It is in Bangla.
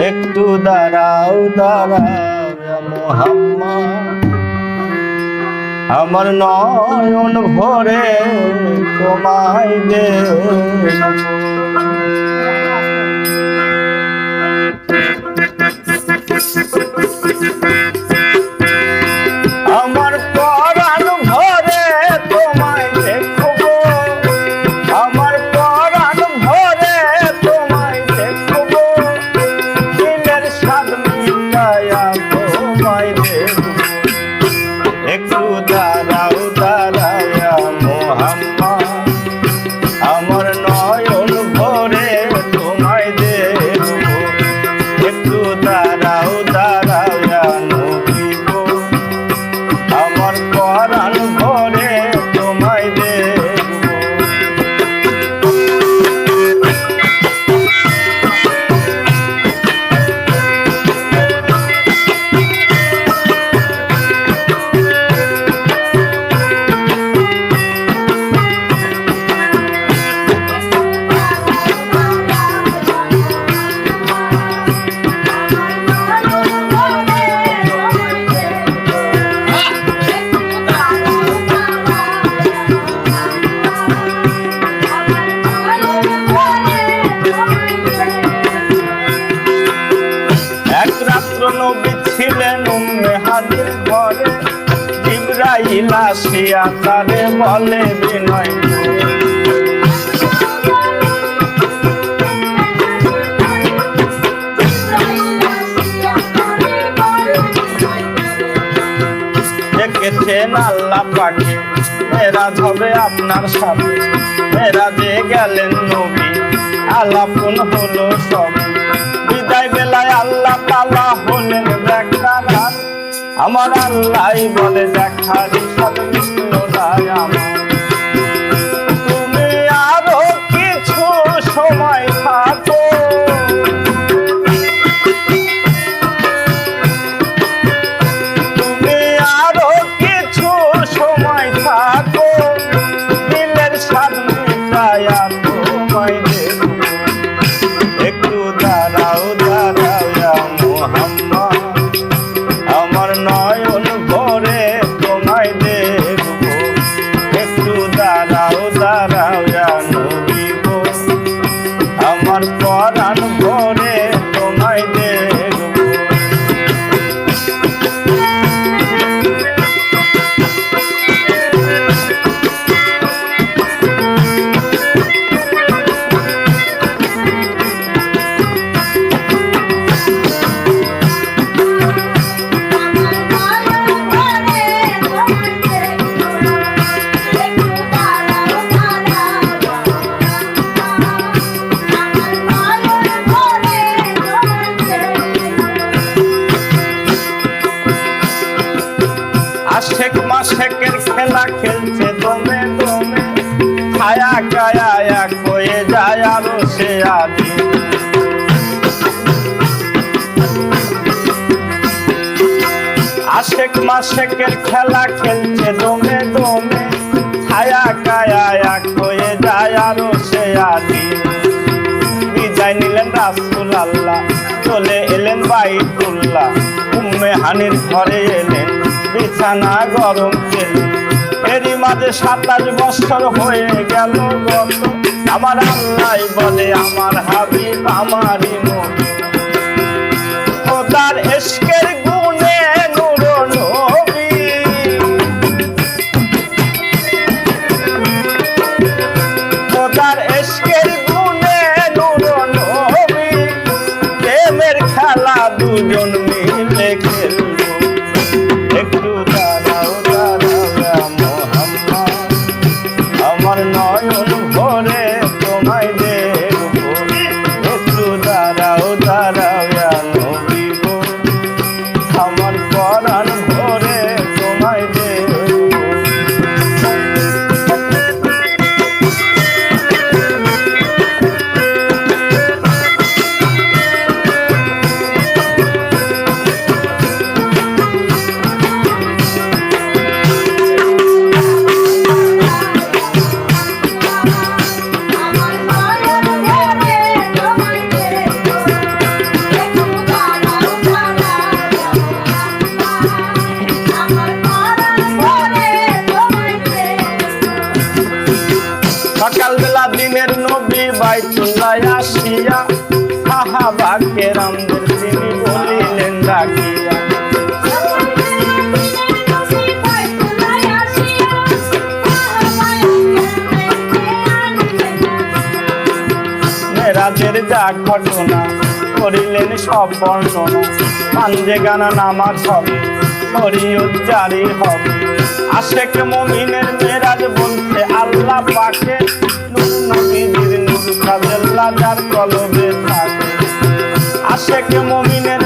একটু দাঁড়াও দাঁড়াও মুহাম্মদ, আমার নয়ন ভরে তোমায় দেখব। আমার পরাণ ভরে তোমায় দেখব, আমার পরাণ ভরে তোমায় দেখব, দিলের স্বাদ মিটায়া তোমায় দেখব। একটু দাঁড়াও দাঁড়াও মুহাম্মদ, আমার নয়ন ভরে তোমায় দেখব। একটু দাঁড়াও দাঁড়াও নবী গো, আমার পরাণ ভরে তোমায় দেখব। এক রাত্র নবী ছিলেন উম্মে হানির ঘরে, জিবরাইল আসিয়া তারে বলে বিনয় করে, দেখেছেন আল্লাহ পাকে মেরাজ হবে আপনার সাথে। মেরাজে গেলেন নবী, আলাপন হলো সব। বিদায় বেলায় আল্লাহ তাআলা হলেন দেখার, আমার আল্লাহ বলে দেখার সব মিটল না আমার। তুমি আরো কিছু সময় থাকো, তুমি আরো কিছু সময় থাকো, দিলের স্বাদ মিটায়া তোমায় দেখব। একটু দাঁড়াও দাঁড়াও মুহাম্মদ, আমার নয়ন ভরে তোমায় দেখব। একটু দাঁড়াও দাঁড়াও নবী গো, আমার পরাণ ভরে তোমায় দেখব। আশেক মাশেকের খেলা খেলছে দমে দমে, ছায়া কায়া এক হয়ে যায় আরো সে আদি। আশেক মাশেকের খেলা খেলছে দমে দমে, ছায়া কায়া এক হয়ে যায় আরো সে আদি। বিদায় নিলেন রাসূল আল্লাহ, চলে এলেন বাইতুল্লাহ। উম্মে হানির ঘরে এলেন, বিছানা গরম পেলেন। এরই মাঝে 27 বছর হয়ে গেল গত, আমার আল্লাহ বলে আমার হাবিব আমারই নবী। খোদার ইশকের গুণে নূর নবী, খোদার ইশকের গুণে নূর নবী। প্রেমের খেলা দুজন মিলে খেলব। একটু দাঁড়াও দাঁড়াও মুহাম্মদ, আমার নয়ন ভরে তোমায় দেখব। একটু দাঁড়াও দাঁড়াও নবী গো, আমার পরাণ ভরে তোমায় দেখব। সাহাবা কেরামদের তিনি বলিলেন ডাকিয়া মেরাজের যা ঘটনা করিলেন সব বর্ণনা পাঞ্জে গানা নামাজ হবে শরীয়ত জারি হবে আশেক মুমিনের মেরাজ বলতে আল্লাহ পাকে নূর নবীর নূর তাজাল্লা যার কলবে থাকে আশেক মুমিনের